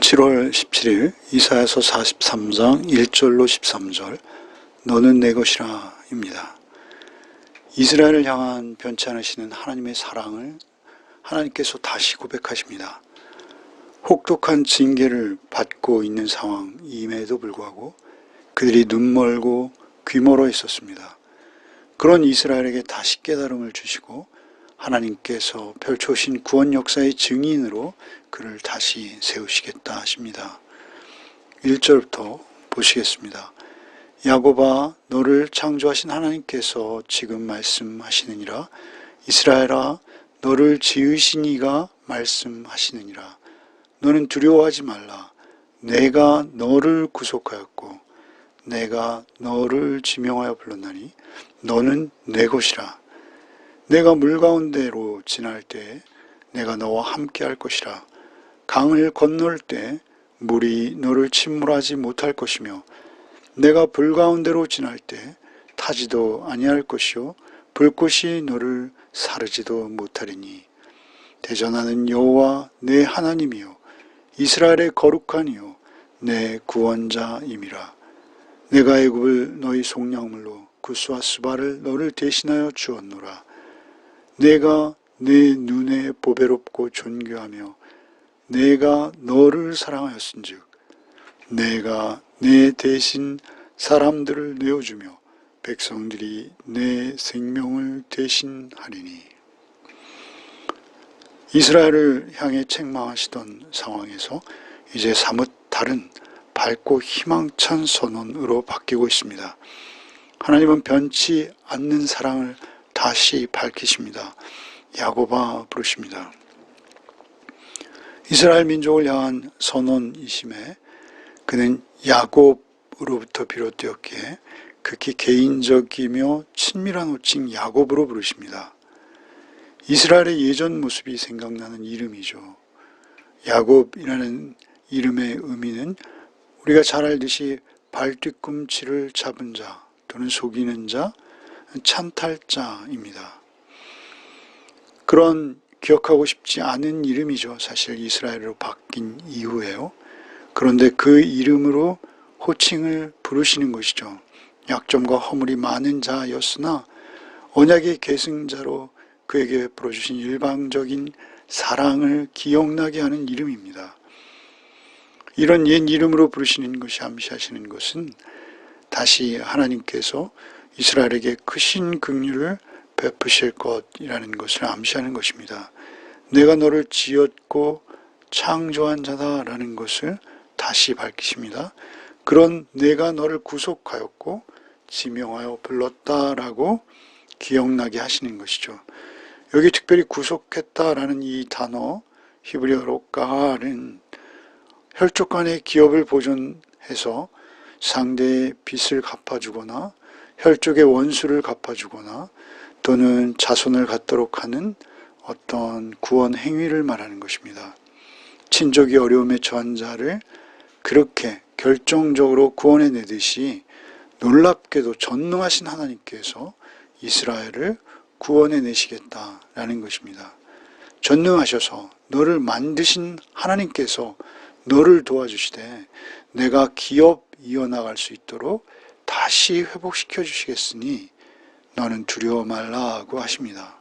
7월 17일 이사야서 43장 1절로 13절 너는 내 것이라 입니다. 이스라엘을 향한 변치 않으시는 하나님의 사랑을 하나님께서 다시 고백하십니다. 혹독한 징계를 받고 있는 상황임에도 불구하고 그들이 눈멀고 귀멀어 있었습니다. 그런 이스라엘에게 다시 깨달음을 주시고 하나님께서 펼쳐오신 구원 역사의 증인으로 그를 다시 세우시겠다 하십니다. 1절부터 보시겠습니다. 야곱아, 너를 창조하신 하나님께서 지금 말씀하시느니라. 이스라엘아, 너를 지으신 이가 말씀하시느니라. 너는 두려워하지 말라. 내가 너를 구속하였고 내가 너를 지명하여 불렀나니 너는 내 것이라. 내가 물 가운데로 지날 때 내가 너와 함께 할 것이라. 강을 건널 때 물이 너를 침몰하지 못할 것이며 내가 불 가운데로 지날 때 타지도 아니할 것이요 불꽃이 너를 사르지도 못하리니 대전하는 여호와 내 하나님이요 이스라엘의 거룩한 이요 내 구원자임이라. 내가 애굽을 너희 속량물로 구스와 스바를 너를 대신하여 주었노라. 내가 내 눈에 보배롭고 존귀하며 내가 너를 사랑하였은즉 내가 내 대신 사람들을 내어주며 백성들이 내 생명을 대신하리니. 이스라엘을 향해 책망하시던 상황에서 이제 사뭇 다른 밝고 희망찬 선언으로 바뀌고 있습니다. 하나님은 변치 않는 사랑을 다시 밝히십니다. 야곱아 부르십니다. 이스라엘 민족을 향한 선언이심에 그는 야곱으로부터 비롯되었기에 극히 개인적이며 친밀한 호칭 야곱으로 부르십니다. 이스라엘의 예전 모습이 생각나는 이름이죠. 야곱이라는 이름의 의미는 우리가 잘 알듯이 발뒤꿈치를 잡은 자 또는 속이는 자, 찬탈자입니다. 그런 기억하고 싶지 않은 이름이죠. 사실 이스라엘로 바뀐 이후에요. 그런데 그 이름으로 호칭을 부르시는 것이죠. 약점과 허물이 많은 자였으나 언약의 계승자로 그에게 베풀어주신 일방적인 사랑을 기억나게 하는 이름입니다. 이런 옛 이름으로 부르시는 것이 암시하시는 것은 다시 하나님께서 이스라엘에게 크신 긍휼을 베푸실 것이라는 것을 암시하는 것입니다. 내가 너를 지었고 창조한 자다라는 것을 다시 밝히십니다. 그런 내가 너를 구속하였고 지명하여 불렀다라고 기억나게 하시는 것이죠. 여기 특별히 구속했다라는 이 단어 히브리어로 가할은 혈족 간의 기업을 보존해서 상대의 빚을 갚아주거나 혈족의 원수를 갚아주거나 또는 자손을 갖도록 하는 어떤 구원 행위를 말하는 것입니다. 친족이 어려움에 처한 자를 그렇게 결정적으로 구원해 내듯이 놀랍게도 전능하신 하나님께서 이스라엘을 구원해 내시겠다라는 것입니다. 전능하셔서 너를 만드신 하나님께서 너를 도와주시되 내가 기업 이어나갈 수 있도록 다시 회복시켜 주시겠으니 너는 두려워 말라고 하십니다.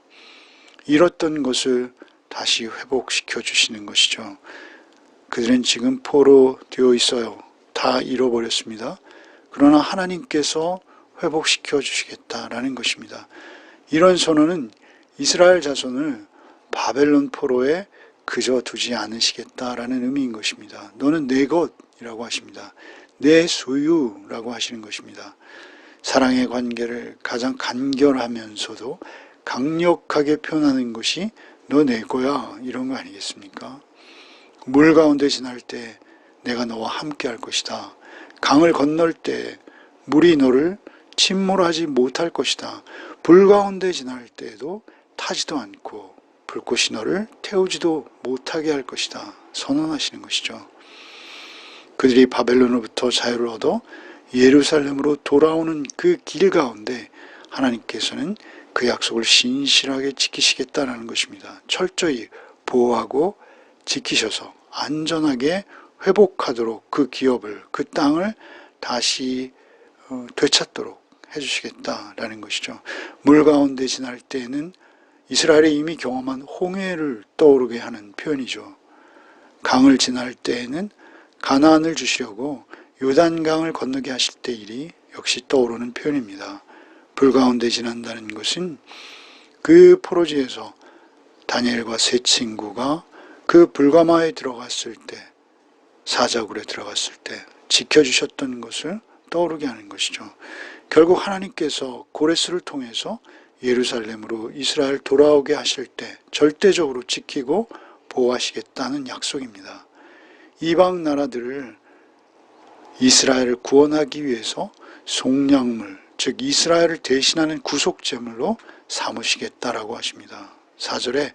잃었던 것을 다시 회복시켜 주시는 것이죠. 그들은 지금 포로 되어 있어요. 다 잃어버렸습니다. 그러나 하나님께서 회복시켜 주시겠다라는 것입니다. 이런 선언은 이스라엘 자손을 바벨론 포로에 그저 두지 않으시겠다라는 의미인 것입니다. 너는 내 것이라고 하십니다. 내 소유라고 하시는 것입니다. 사랑의 관계를 가장 간결하면서도 강력하게 표현하는 것이 너 내 거야 이런 거 아니겠습니까? 물 가운데 지날 때 내가 너와 함께 할 것이다. 강을 건널 때 물이 너를 침몰하지 못할 것이다. 불 가운데 지날 때에도 타지도 않고 불꽃이 너를 태우지도 못하게 할 것이다. 선언하시는 것이죠. 그들이 바벨론으로부터 자유를 얻어 예루살렘으로 돌아오는 그 길 가운데 하나님께서는 그 약속을 신실하게 지키시겠다는 것입니다. 철저히 보호하고 지키셔서 안전하게 회복하도록 그 기업을, 그 땅을 다시 되찾도록 해주시겠다라는 것이죠. 물 가운데 지날 때에는 이스라엘이 이미 경험한 홍해를 떠오르게 하는 표현이죠. 강을 지날 때에는 가나안을 주시려고 요단강을 건너게 하실 때 일이 역시 떠오르는 표현입니다. 불 가운데 지난다는 것은 그 포로지에서 다니엘과 세 친구가 그 불가마에 들어갔을 때, 사자굴에 들어갔을 때 지켜주셨던 것을 떠오르게 하는 것이죠. 결국 하나님께서 고레스를 통해서 예루살렘으로 이스라엘 돌아오게 하실 때 절대적으로 지키고 보호하시겠다는 약속입니다. 이방 나라들을 이스라엘을 구원하기 위해서 속량물, 즉 이스라엘을 대신하는 구속제물로 삼으시겠다라고 하십니다. 4절에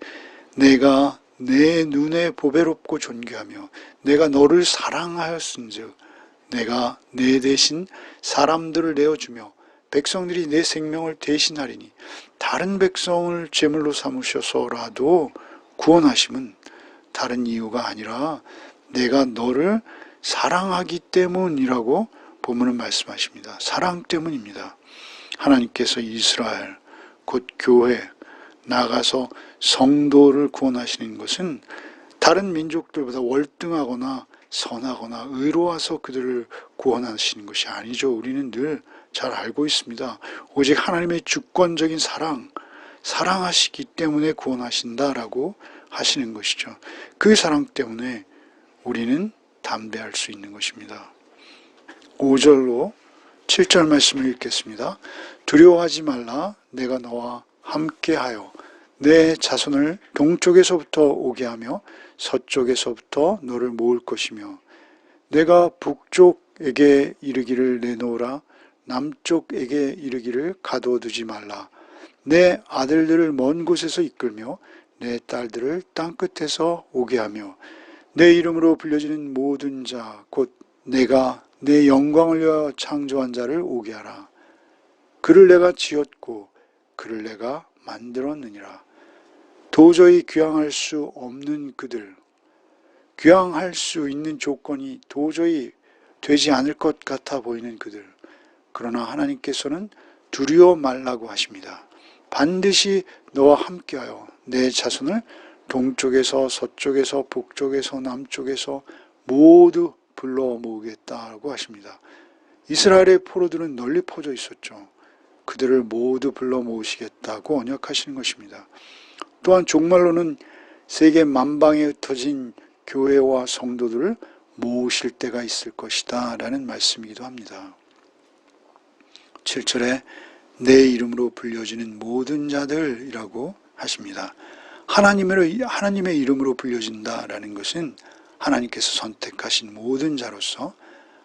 내가 내 눈에 보배롭고 존귀하며 내가 너를 사랑하였은즉 내가 내 대신 사람들을 내어주며 백성들이 내 생명을 대신하리니 다른 백성을 제물로 삼으셔서라도 구원하심은 다른 이유가 아니라 내가 너를 사랑하기 때문이라고 본문은 말씀하십니다. 사랑 때문입니다. 하나님께서 이스라엘, 곧 교회, 나가서 성도를 구원하시는 것은 다른 민족들보다 월등하거나 선하거나 의로워서 그들을 구원하시는 것이 아니죠. 우리는 늘 잘 알고 있습니다. 오직 하나님의 주권적인 사랑하시기 때문에 구원하신다라고 하시는 것이죠. 그 사랑 때문에 우리는 담대할 수 있는 것입니다. 5절로 7절 말씀을 읽겠습니다. 두려워하지 말라. 내가 너와 함께하여 내 자손을 동쪽에서부터 오게 하며 서쪽에서부터 너를 모을 것이며 내가 북쪽에게 이르기를 내놓으라. 남쪽에게 이르기를 가둬두지 말라. 내 아들들을 먼 곳에서 이끌며 내 딸들을 땅끝에서 오게 하며 내 이름으로 불려지는 모든 자 곧 내가 내 영광을 위하여 창조한 자를 오게 하라. 그를 내가 지었고 그를 내가 만들었느니라. 도저히 귀향할 수 없는 그들, 귀향할 수 있는 조건이 도저히 되지 않을 것 같아 보이는 그들, 그러나 하나님께서는 두려워 말라고 하십니다. 반드시 너와 함께하여 내 자손을 동쪽에서 서쪽에서 북쪽에서 남쪽에서 모두 불러 모으겠다고 하십니다. 이스라엘의 포로들은 널리 퍼져 있었죠. 그들을 모두 불러 모으시겠다고 언약하시는 것입니다. 또한 종말로는 세계 만방에 흩어진 교회와 성도들을 모으실 때가 있을 것이다 라는 말씀이기도 합니다. 7절에 내 이름으로 불려지는 모든 자들이라고 하십니다. 하나님의 이름으로 불려진다라는 것은 하나님께서 선택하신 모든 자로서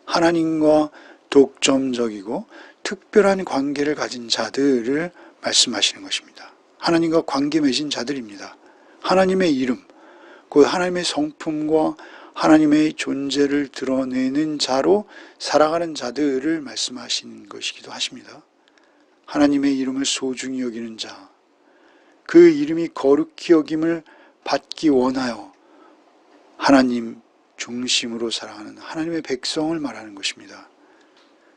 하나님과 독점적이고 특별한 관계를 가진 자들을 말씀하시는 것입니다. 하나님과 관계 맺은 자들입니다. 하나님의 이름, 그 하나님의 성품과 하나님의 존재를 드러내는 자로 살아가는 자들을 말씀하시는 것이기도 하십니다. 하나님의 이름을 소중히 여기는 자, 그 이름이 거룩히 여김을 받기 원하여 하나님 중심으로 살아가는 하나님의 백성을 말하는 것입니다.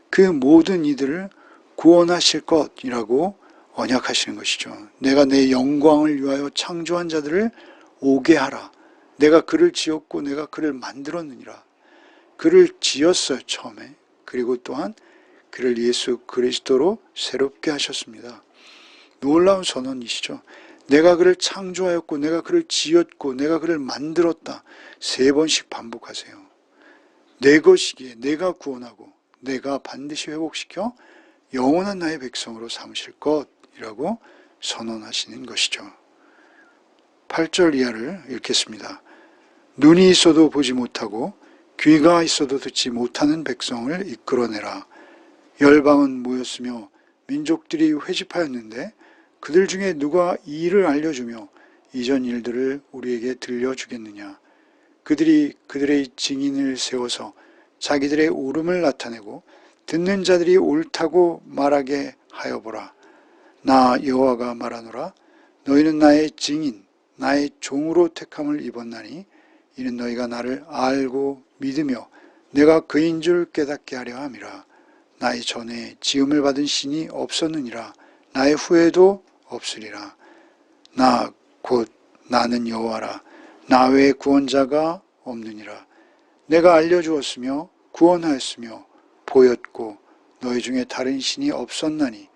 그 모든 이들을 구원하실 것이라고 언약하시는 것이죠. 내가 내 영광을 위하여 창조한 자들을 오게 하라. 내가 그를 지었고 내가 그를 만들었느니라. 그를 지었어요, 처음에. 그리고 또한 그를 예수 그리스도로 새롭게 하셨습니다. 놀라운 선언이시죠. 내가 그를 창조하였고 내가 그를 지었고 내가 그를 만들었다. 3번씩 반복하세요. 내 것이기에 내가 구원하고 내가 반드시 회복시켜 영원한 나의 백성으로 삼으실 것이라고 선언하시는 것이죠. 8절 이하를 읽겠습니다. 눈이 있어도 보지 못하고 귀가 있어도 듣지 못하는 백성을 이끌어내라. 열방은 모였으며 민족들이 회집하였는데 그들 중에 누가 이 일을 알려주며 이전 일들을 우리에게 들려주겠느냐. 그들이 그들의 증인을 세워서 자기들의 옳음을 나타내고 듣는 자들이 옳다고 말하게 하여보라. 나 여호와가 말하노라. 너희는 나의 증인 나의 종으로 택함을 입었나니 이는 너희가 나를 알고 믿으며 내가 그인 줄 깨닫게 하려 함이라. 나의 전에 지음을 받은 신이 없었느니라. 나의 후에도 없으리라. 나 곧 나는 여호와라. 나 외에 구원자가 없느니라. 내가 알려주었으며 구원하였으며 보였고 너희 중에 다른 신이 없었나니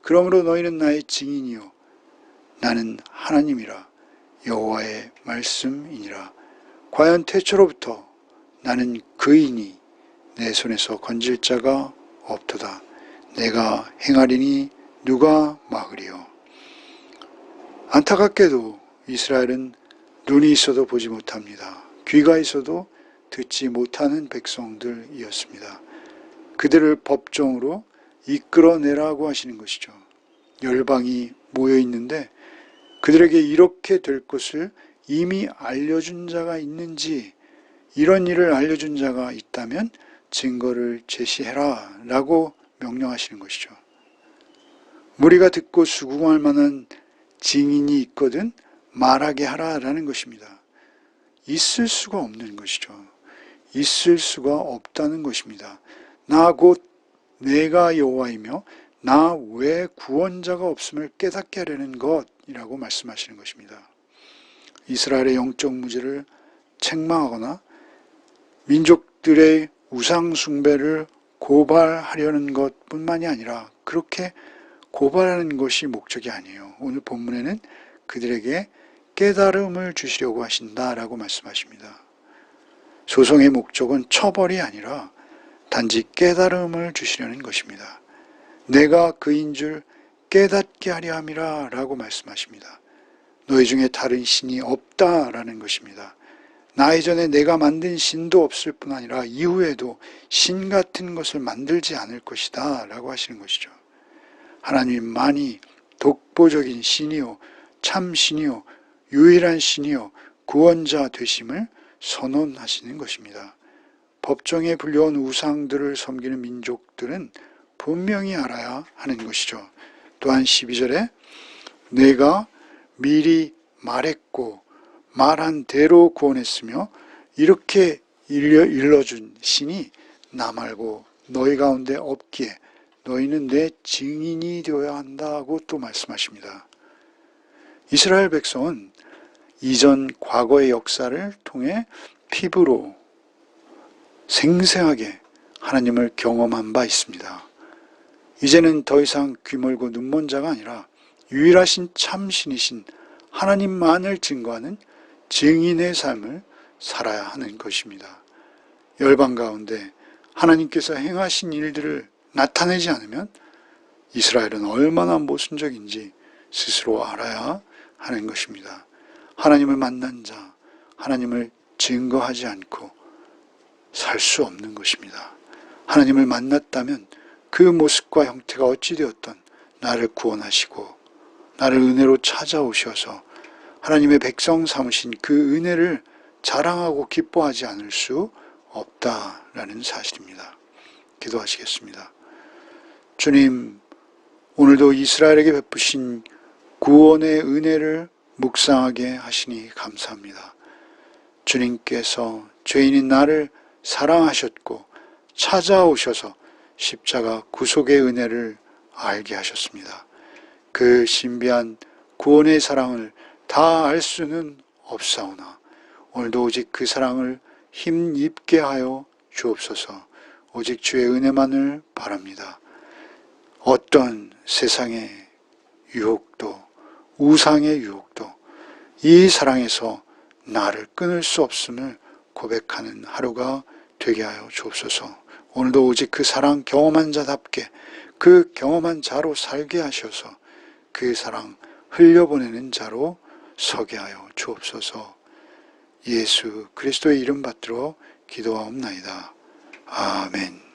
그러므로 너희는 나의 증인이요 나는 하나님이라. 여호와의 말씀이니라. 과연 태초로부터 나는 그이니 내 손에서 건질 자가 없도다. 내가 행하리니 누가 막으리요. 안타깝게도 이스라엘은 눈이 있어도 보지 못합니다. 귀가 있어도 듣지 못하는 백성들이었습니다. 그들을 법정으로 이끌어내라고 하시는 것이죠. 열방이 모여 있는데 그들에게 이렇게 될 것을 이미 알려준 자가 있는지, 이런 일을 알려준 자가 있다면 증거를 제시해라 라고 명령하시는 것이죠. 무리가 듣고 수긍할 만한 증인이 있거든 말하게 하라라는 것입니다. 있을 수가 없는 것이죠. 있을 수가 없다는 것입니다. 나 곧 내가 여호와이며 나 외에 구원자가 없음을 깨닫게 하려는 것이라고 말씀하시는 것입니다. 이스라엘의 영적 무지를 책망하거나 민족들의 우상 숭배를 고발하려는 것뿐만이 아니라 그렇게 고발하는 것이 목적이 아니에요. 오늘 본문에는 그들에게 깨달음을 주시려고 하신다라고 말씀하십니다. 소송의 목적은 처벌이 아니라 단지 깨달음을 주시려는 것입니다. 내가 그인 줄 깨닫게 하려 함이라 라고 말씀하십니다. 너희 중에 다른 신이 없다라는 것입니다. 나 이전에 내가 만든 신도 없을 뿐 아니라 이후에도 신 같은 것을 만들지 않을 것이다 라고 하시는 것이죠. 하나님만이 독보적인 신이요 참 신이요 유일한 신이요 구원자 되심을 선언하시는 것입니다. 법정에 불려온 우상들을 섬기는 민족들은 분명히 알아야 하는 것이죠. 또한 12절에 내가 미리 말했고 말한 대로 구원했으며 이렇게 일러준 신이 나 말고 너희 가운데 없기에 너희는 내 증인이 되어야 한다고 또 말씀하십니다. 이스라엘 백성은 이전 과거의 역사를 통해 피부로 생생하게 하나님을 경험한 바 있습니다. 이제는 더 이상 귀멀고 눈먼 자가 아니라 유일하신 참신이신 하나님만을 증거하는 증인의 삶을 살아야 하는 것입니다. 열방 가운데 하나님께서 행하신 일들을 나타내지 않으면 이스라엘은 얼마나 모순적인지 스스로 알아야 하는 것입니다. 하나님을 만난 자, 하나님을 증거하지 않고 살 수 없는 것입니다. 하나님을 만났다면 그 모습과 형태가 어찌 되었던 나를 구원하시고 나를 은혜로 찾아오셔서 하나님의 백성 삼으신 그 은혜를 자랑하고 기뻐하지 않을 수 없다라는 사실입니다. 기도하시겠습니다. 주님, 오늘도 이스라엘에게 베푸신 구원의 은혜를 묵상하게 하시니 감사합니다. 주님께서 죄인인 나를 사랑하셨고 찾아오셔서 십자가 구속의 은혜를 알게 하셨습니다. 그 신비한 구원의 사랑을 다 알 수는 없사오나 오늘도 오직 그 사랑을 힘입게 하여 주옵소서. 오직 주의 은혜만을 바랍니다. 어떤 세상의 유혹도 우상의 유혹도 이 사랑에서 나를 끊을 수 없음을 고백하는 하루가 되게 하여 주옵소서. 오늘도 오직 그 사랑 경험한 자답게 그 경험한 자로 살게 하셔서 그 사랑 흘려보내는 자로 서게 하여 주옵소서. 예수 그리스도의 이름 받들어 기도하옵나이다. 아멘.